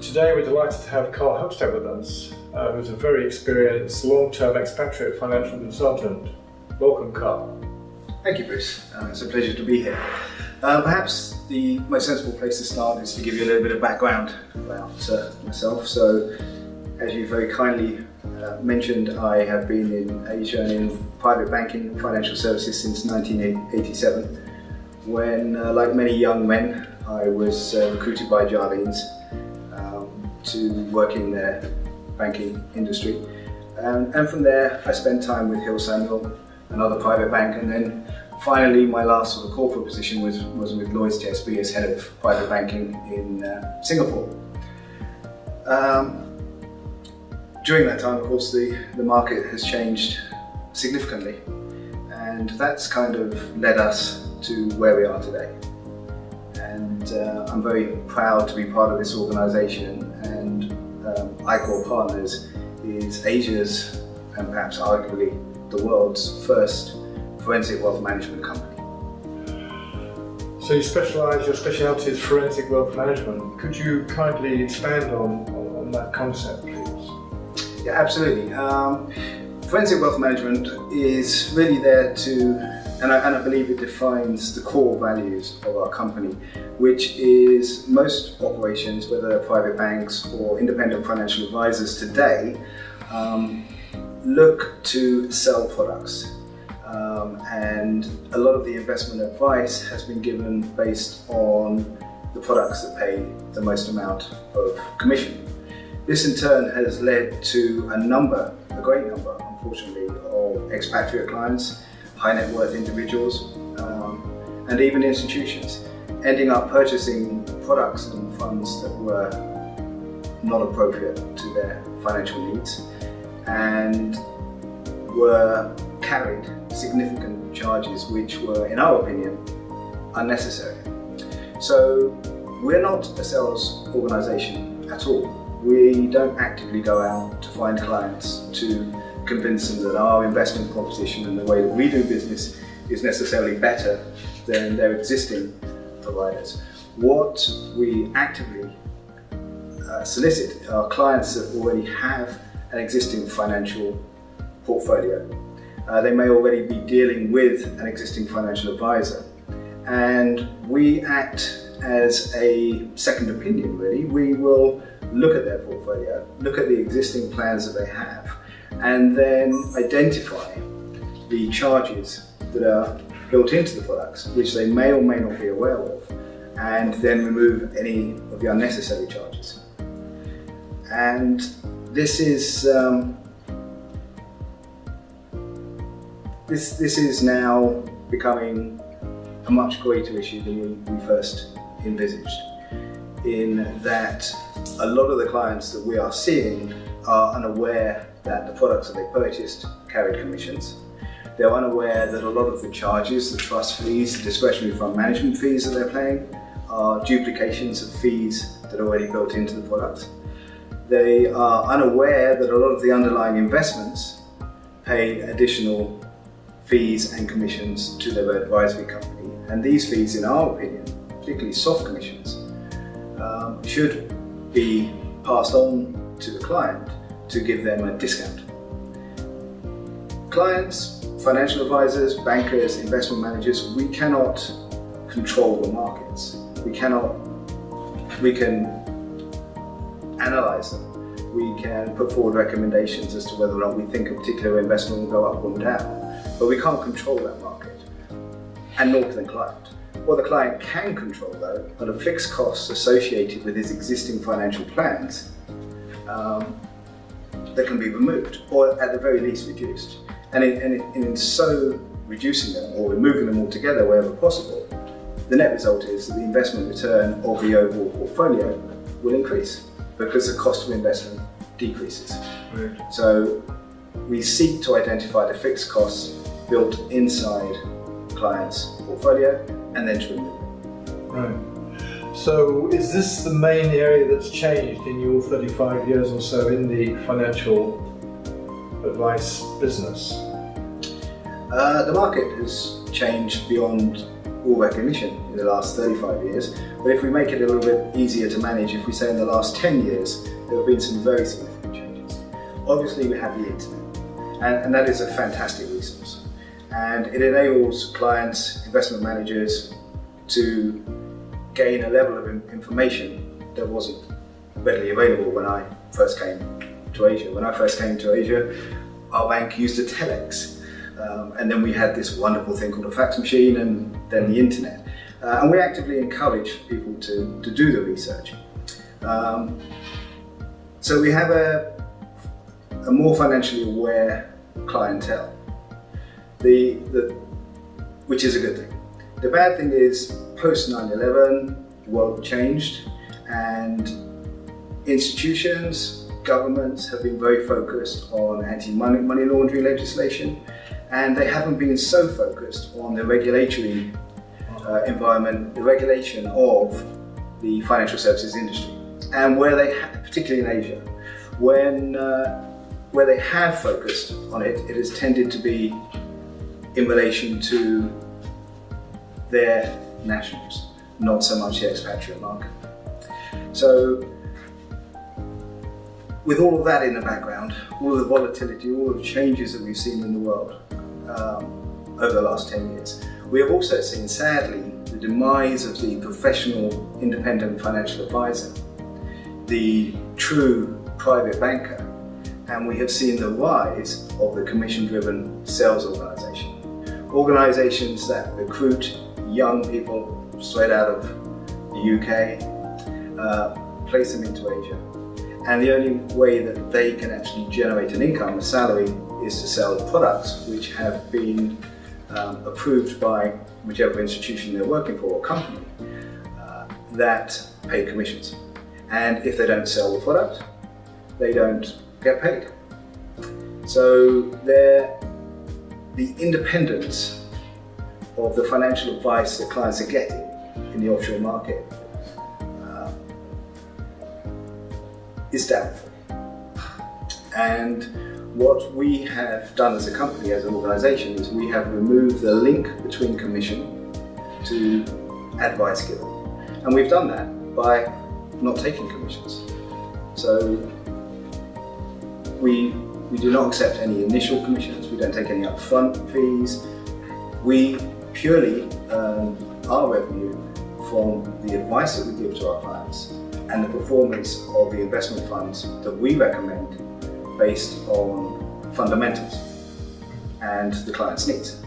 Today we're delighted to have Carl Huckstep with us, who's a very experienced long-term expatriate financial consultant. Welcome, Carl. Thank you, Bruce. It's a pleasure to be here. Perhaps the most sensible place to start is to give you a little bit of background about myself. So, as you very kindly mentioned, I have been in Asia and in private banking and financial services since 1987, when, like many young men, I was recruited by Jardines to work in their banking industry. And from there, I spent time with Hill Samuel, another private bank, and then finally my last sort of corporate position was with Lloyds TSB as head of private banking in Singapore. During that time, of course, the market has changed significantly, and that's kind of led us to where we are today. And I'm very proud to be part of this organisation, and ICHOR Partners is Asia's and perhaps arguably the world's first forensic wealth management company. So you specialise, your speciality is forensic wealth management. Could you kindly expand on that concept, please? Yeah, absolutely. Forensic wealth management is really there to, and I believe it defines the core values of our company, which is most operations, whether they're private banks or independent financial advisors today, look to sell products. And a lot of the investment advice has been given based on the products that pay the most amount of commission. This in turn has led to a great number, unfortunately, of expatriate clients, high net worth individuals, and even institutions ending up purchasing products and funds that were not appropriate to their financial needs and were carried significant charges which were, in our opinion, unnecessary. So we're not a sales organisation at all. We don't actively go out to find clients to convince them that our investment proposition and the way that we do business is necessarily better than their existing providers. What we actively solicit are clients that already have an existing financial portfolio. They may already be dealing with an existing financial advisor, and we act as a second opinion, really. We will look at their portfolio, look at the existing plans that they have, and then identify the charges that are built into the products, which they may or may not be aware of, and then remove any of the unnecessary charges. And this is this is now becoming a much greater issue than we first envisaged, in that a lot of the clients that we are seeing are unaware that the products that they purchased carried commissions. They're unaware that a lot of the charges, the trust fees, the discretionary fund management fees that they're paying are duplications of fees that are already built into the products. They are unaware that a lot of the underlying investments pay additional fees and commissions to their advisory company. And these fees, in our opinion, particularly soft commissions, should be passed on to the client to give them a discount. Clients, financial advisors, bankers, investment managers, we cannot control the markets. We can analyze them. We can put forward recommendations as to whether or not we think a particular investment will go up or down, but we can't control that market, and nor can the client. What the client can control, though, are the fixed costs associated with his existing financial plans that can be removed, or at the very least reduced. And in so reducing them or removing them altogether wherever possible, the net result is that the investment return of the overall portfolio will increase because the cost of investment decreases. Right. So we seek to identify the fixed costs built inside clients' portfolio and then to remove them. Right. So is this the main area that's changed in your 35 years or so in the financial advice business? The market has changed beyond all recognition in the last 35 years, but if we make it a little bit easier to manage, if we say in the last 10 years, there have been some very significant changes. Obviously we have the internet, and that is a fantastic resource. And it enables clients, investment managers to gain a level of information that wasn't readily available when I first came to Asia. When I first came to Asia, our bank used a telex. And then we had this wonderful thing called a fax machine, and then the internet. And we actively encourage people to do the research. So we have a more financially aware clientele, which is a good thing. The bad thing is, post 9/11, the world changed, and institutions, governments have been very focused on anti-money laundering legislation, and they haven't been so focused on the regulatory environment, the regulation of the financial services industry. And where they, particularly in Asia, where they have focused on it, it has tended to be in relation to their nationals, not so much the expatriate market. So, with all of that in the background, all the volatility, all the changes that we've seen in the world over the last 10 years, we have also seen, sadly, the demise of the professional independent financial advisor, the true private banker, and we have seen the rise of the commission-driven sales organisation. Organisations that recruit young people straight out of the UK, place them into Asia, and the only way that they can actually generate an income, a salary, is to sell products which have been approved by whichever institution they're working for or company that pay commissions. And if they don't sell the product, they don't get paid. So the independence of the financial advice that clients are getting in the offshore market is doubtful. And what we have done as a company, as an organisation, is we have removed the link between commission to advice given. And we've done that by not taking commissions. So we do not accept any initial commissions, we don't take any upfront fees. We purely earn our revenue from the advice that we give to our clients and the performance of the investment funds that we recommend based on fundamentals and the client's needs.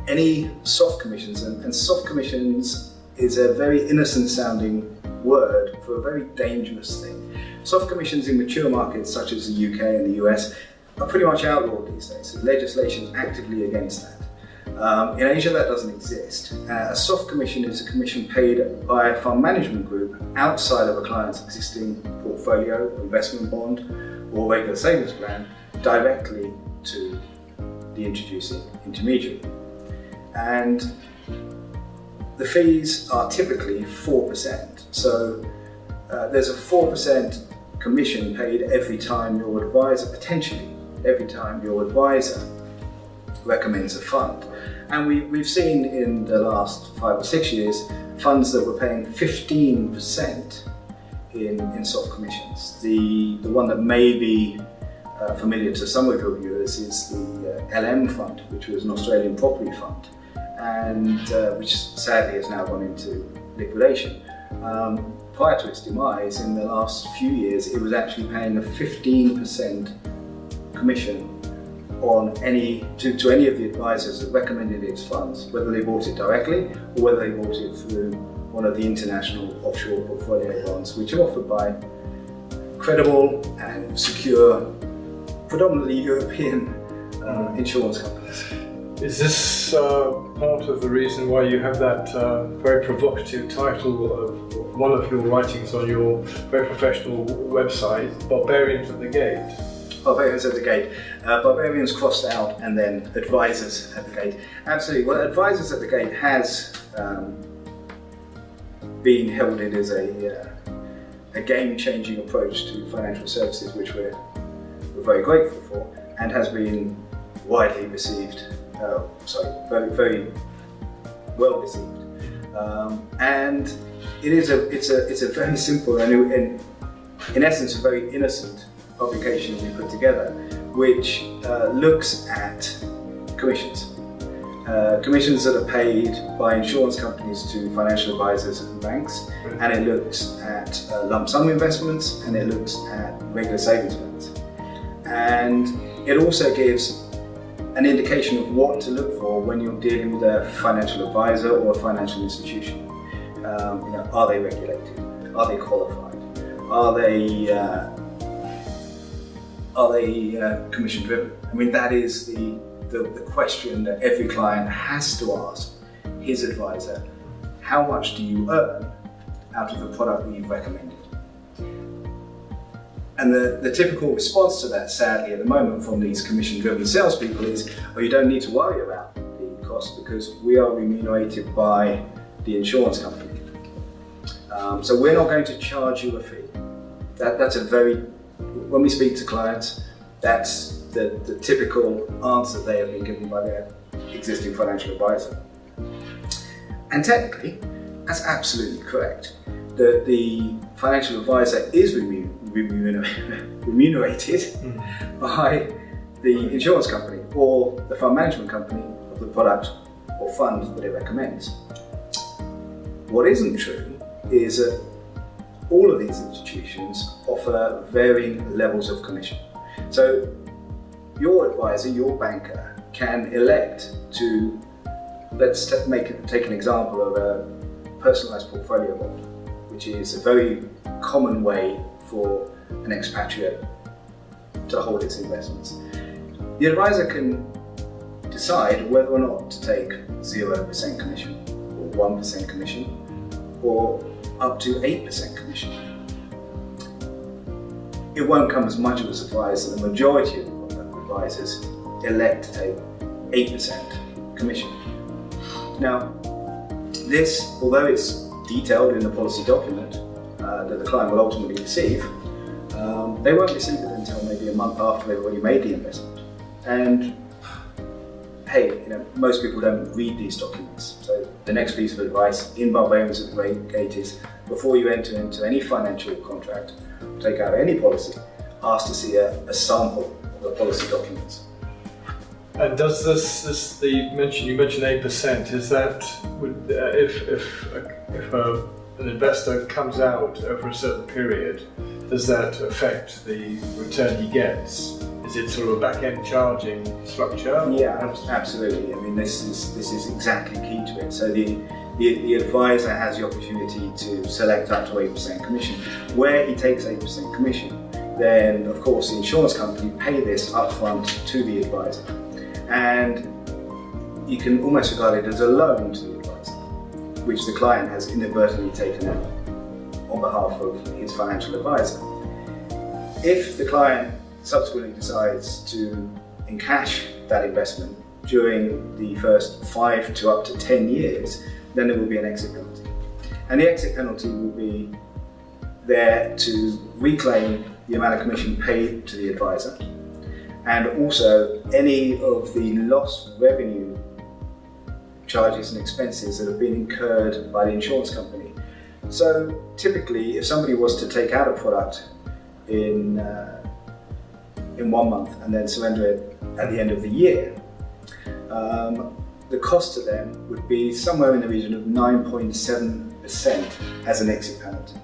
Any soft commissions, and soft commissions is a very innocent sounding word for a very dangerous thing. Soft commissions in mature markets such as the UK and the US are pretty much outlawed these days. There's legislation actively against that. In Asia that doesn't exist. A soft commission is a commission paid by a fund management group outside of a client's existing portfolio, investment bond or regular savings plan directly to the introducing intermediary. And the fees are typically 4%. So there's a 4% commission paid every time your advisor, potentially every time your advisor recommends a fund. And we've seen in the last 5 or 6 years funds that were paying 15% in soft commissions. The one that may be familiar to some of your viewers is the LM fund, which was an Australian property fund, and which sadly has now gone into liquidation. Prior to its demise, in the last few years, it was actually paying a 15% commission on to any of the advisors that recommended its funds, whether they bought it directly or whether they bought it through one of the international offshore portfolio bonds, which are offered by credible and secure, predominantly European insurance companies. Is this part of the reason why you have that very provocative title of one of your writings on your very professional website, Barbarians at the Gate? Barbarians at the Gate. Barbarians crossed out and then Advisors at the Gate. Absolutely. Well, Advisors at the Gate has been heralded as a game-changing approach to financial services, which we're very grateful for, and has been widely received very, very well received. And it's a very simple and in essence a very innocent publication we put together, which looks at commissions. Commissions that are paid by insurance companies to financial advisors and banks, and it looks at lump sum investments, and it looks at regular savings plans. And it also gives an indication of what to look for when you're dealing with a financial advisor or a financial institution. Are they regulated? Are they qualified? Are they commission driven? I mean, that is the question that every client has to ask his advisor. How much do you earn out of the product that you've recommended? And the typical response to that, sadly, at the moment from these commission-driven salespeople is, oh, you don't need to worry about the cost because we are remunerated by the insurance company. So we're not going to charge you a fee. That's a very, when we speak to clients, that's the typical answer they have been given by their existing financial advisor. And technically, that's absolutely correct. The financial advisor is remunerated by the insurance company or the fund management company of the product or fund that it recommends. What isn't true is that all of these institutions offer varying levels of commission. So your advisor, your banker, can elect to, let's take an example of a personalised portfolio model, which is a very common way for an expatriate to hold its investments. The advisor can decide whether or not to take 0% commission, or 1% commission, or up to 8% commission. It won't come as much of a surprise that the majority of advisors elect to take 8% commission. Now, this, although it's detailed in the policy document that the client will ultimately receive, they won't receive it until maybe a month after they've already made the investment. And hey, most people don't read these documents. So the next piece of advice in Barbarians at the Great Gate is, before you enter into any financial contract, take out any policy, ask to see a sample of the policy documents. And does you mentioned 8%, is that, if an investor comes out over a certain period, does that affect the return he gets? Is it sort of a back-end charging structure? Yeah, absolutely. I mean, this is exactly key to it. So the advisor has the opportunity to select up to 8% commission. Where he takes 8% commission, then of course the insurance company pay this upfront to the advisor. And you can almost regard it as a loan to the advisor, which the client has inadvertently taken out on behalf of his financial advisor. If the client subsequently decides to encash that investment during the first 5 to up to 10 years, then there will be an exit penalty. And the exit penalty will be there to reclaim the amount of commission paid to the advisor, and also any of the lost revenue charges and expenses that have been incurred by the insurance company. So typically, if somebody was to take out a product in 1 month and then surrender it at the end of the year, the cost to them would be somewhere in the region of 9.7% as an exit penalty.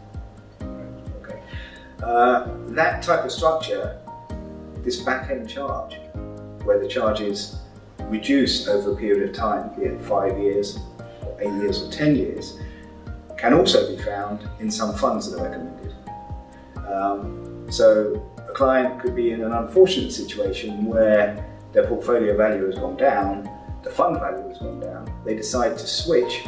Okay. That type of structure, this back-end charge, where the charge is reduced over a period of time, be it 5 years, or 8 years, or 10 years, can also be found in some funds that are recommended. So a client could be in an unfortunate situation where their portfolio value has gone down, the fund value has gone down, they decide to switch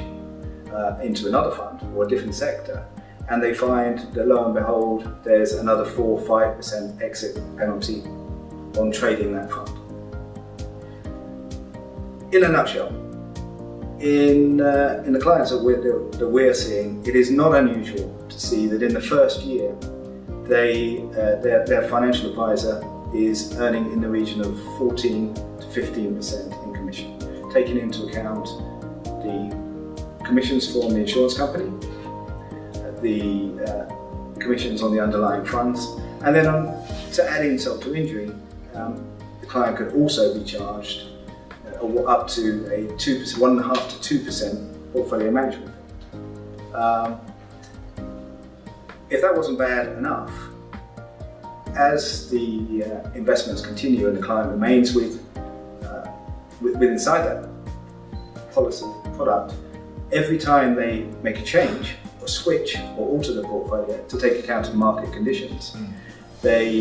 into another fund or a different sector, and they find that lo and behold there's another 4 or 5% exit penalty on trading that fund. In a nutshell, in the clients that we're seeing, it is not unusual to see that in the first year their financial advisor is earning in the region of 14 to 15% in commission. taking into account the commissions from the insurance company, the commissions on the underlying funds, and then to add insult to injury, the client could also be charged up to a 1.5% to 2% portfolio management fee. If that wasn't bad enough, as the investments continue and the client remains with inside that policy product, every time they make a change or switch or alter the portfolio to take account of market conditions, there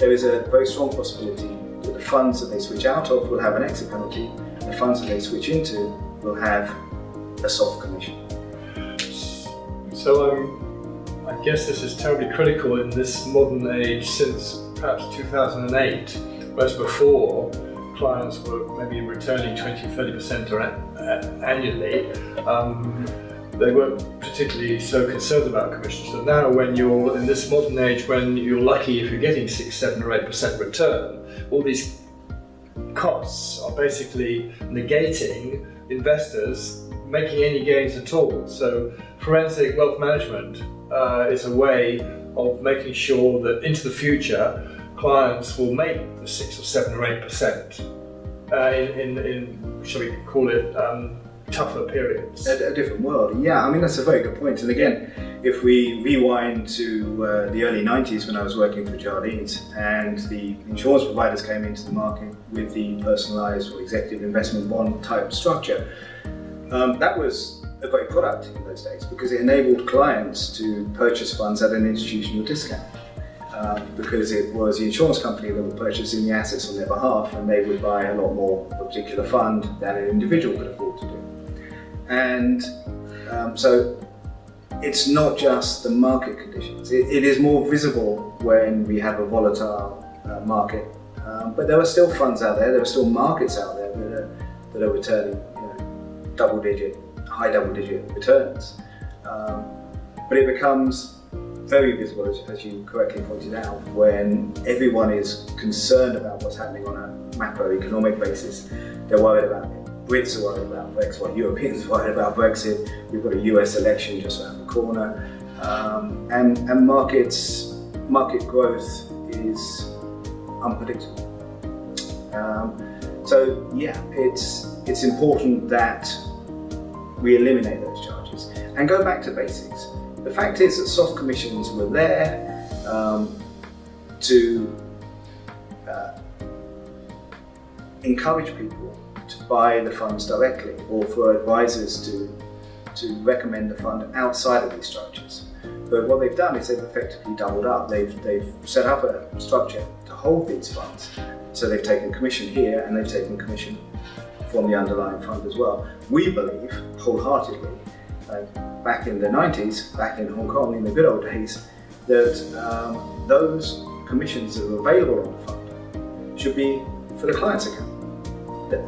is a very strong possibility that the funds that they switch out of will have an exit penalty, and the funds that they switch into will have a soft commission. So I guess this is terribly critical in this modern age, since perhaps 2008, whereas before clients were maybe returning 20–30% annually. They weren't particularly so concerned about commissions. So now, when you're in this modern age, when you're lucky if you're getting 6, 7 or 8% return, all these costs are basically negating investors making any gains at all. So forensic wealth management is a way of making sure that into the future clients will make the 6 or 7 or 8% in shall we call it, tougher periods. A different world, yeah. I mean, that's a very good point. And again, if we rewind to the early 90s, when I was working for Jardines, and the insurance providers came into the market with the personalised or executive investment bond type structure, that was a great product in those days because it enabled clients to purchase funds at an institutional discount. Because it was the insurance company that were purchasing the assets on their behalf, and they would buy a lot more of a particular fund than an individual could afford to do. And so it's not just the market conditions. It is more visible when we have a volatile market, but there are still funds out there, there are still markets out there that are returning high double-digit returns. But it becomes very visible, as you correctly pointed out, when everyone is concerned about what's happening on a macroeconomic basis. They're worried about it. Brits are worried about Brexit, well, Europeans are worried about Brexit. We've got a US election just around the corner, and market growth is unpredictable. So yeah, it's important that we eliminate those charges and go back to basics. The fact is that soft commissions were there to encourage people to buy the funds directly, or for advisors to recommend the fund outside of these structures. But what they've done is they've effectively doubled up. They've set up a structure to hold these funds. So they've taken commission here and they've taken commission from the underlying fund as well. We believe wholeheartedly, back in the 90s, back in Hong Kong in the good old days, that those commissions that are available on the fund should be for the client's account.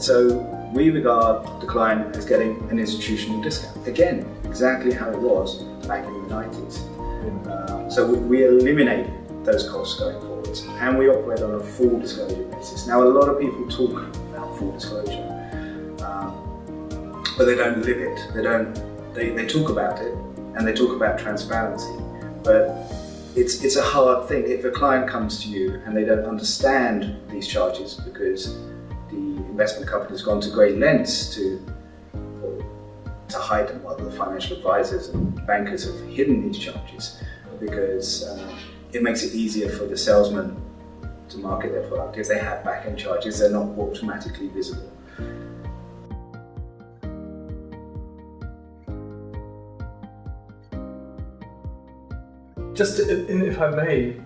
So we regard the client as getting an institutional discount. Again, exactly how it was back in the 90s. So we eliminate those costs going forwards, and we operate on a full disclosure basis. Now, a lot of people talk about full disclosure, but they don't live it. They talk about it, and they talk about transparency, but it's a hard thing. If a client comes to you and they don't understand these charges because the investment company has gone to great lengths to hide them, while the financial advisors and bankers have hidden these charges, because it makes it easier for the salesman to market their product. If they have back-end charges, they're not automatically visible. Just if I may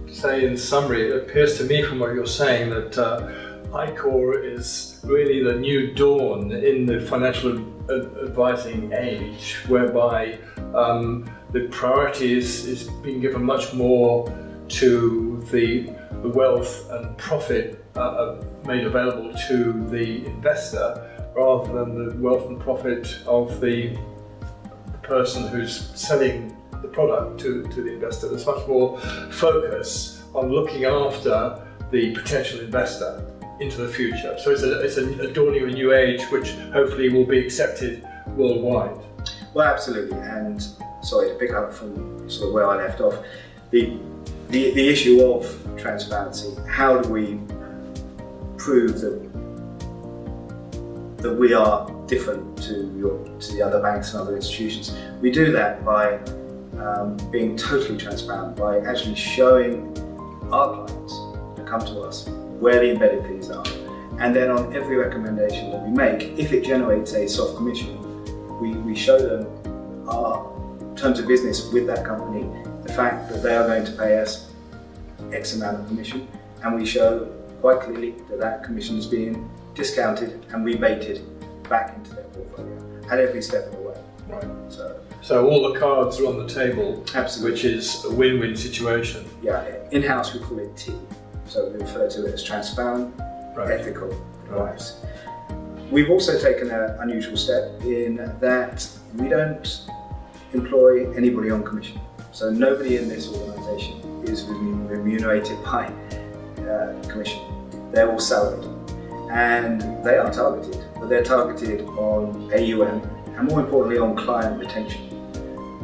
say in summary, it appears to me from what you're saying that ICHOR is really the new dawn in the financial advising age, whereby the priority is being given much more to the wealth and profit made available to the investor, rather than the wealth and profit of the person who's selling the product to the investor. There's much more focus on looking after the potential investor. into the future. So it's a dawning of a new age which hopefully will be accepted worldwide. Well, absolutely. And sorry to pick up from sort of where I left off, the issue of transparency. How do we prove that we are different to the other banks and other institutions? We do that by being totally transparent, by actually showing our clients who come to us where the embedded fees are, and then on every recommendation that we make, if it generates a soft commission, we show them our terms of business with that company, the fact that they are going to pay us X amount of commission, and we show quite clearly that that commission is being discounted and rebated back into their portfolio at every step of the way. Right. So all the cards are on the table. Absolutely. Which is a win-win situation. Yeah, in-house we call it T. So we refer to it as transparent, right, ethical advice. We've also taken an unusual step in that we don't employ anybody on commission. So nobody in this organisation is remunerated by commission. They're all salaried. And they are targeted, but they're targeted on AUM and more importantly on client retention.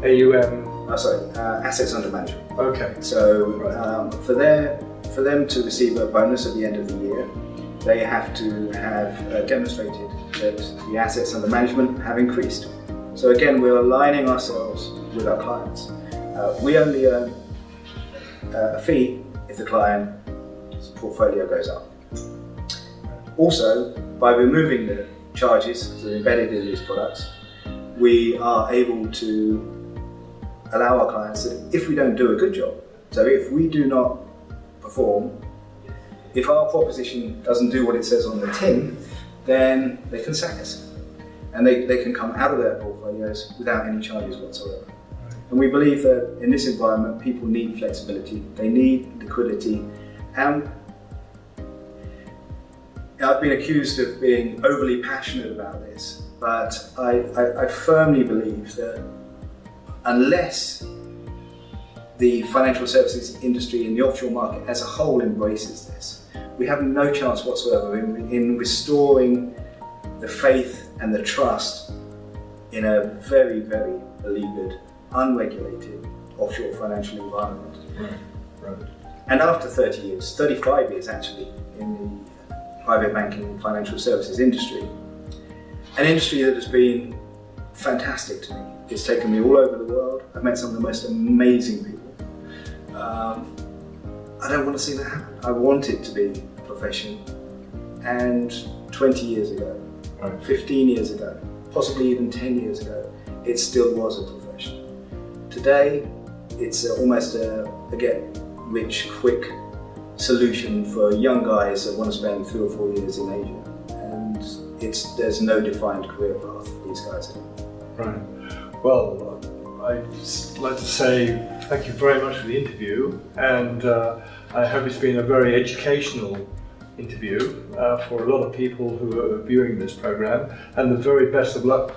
AUM? Assets under management. Okay. So for them to receive a bonus at the end of the year, they have to have demonstrated that the assets under management have increased. So again, we're aligning ourselves with our clients. We only earn a fee if the client's portfolio goes up. Also, by removing the charges that are embedded in these products, we are able to allow our clients that if we don't do a good job, so if we do not perform, if our proposition doesn't do what it says on the tin, then they can sack us. And they can come out of their portfolios without any charges whatsoever. And we believe that in this environment, people need flexibility, they need liquidity. And I've been accused of being overly passionate about this, but I firmly believe that unless the financial services industry and the offshore market as a whole embraces this, we have no chance whatsoever in restoring the faith and the trust in a very, very beleaguered, unregulated offshore financial environment. Right. And after 30 years, 35 years actually, in the private banking and financial services industry, an industry that has been fantastic to me. It's taken me all over the world. I've met some of the most amazing people. I don't want to see that happen. I want it to be a profession. And 20 years ago, 15 years ago, possibly even 10 years ago, it still was a profession. Today, it's almost a get-rich-quick solution for young guys that want to spend 3 or 4 years in Asia. And there's no defined career path for these guys anymore. Right. Well, I'd like to say thank you very much for the interview, and I hope it's been a very educational interview for a lot of people who are viewing this program, and the very best of luck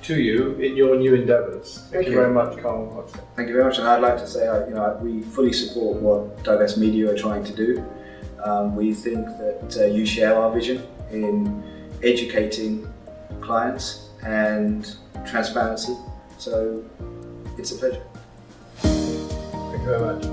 to you in your new endeavours. Thank you very much, Carl Huckstep. Thank you very much, and I'd like to say we fully support what Divest Media are trying to do. We think that you share our vision in educating clients and transparency, so it's a pleasure. Thank you very much.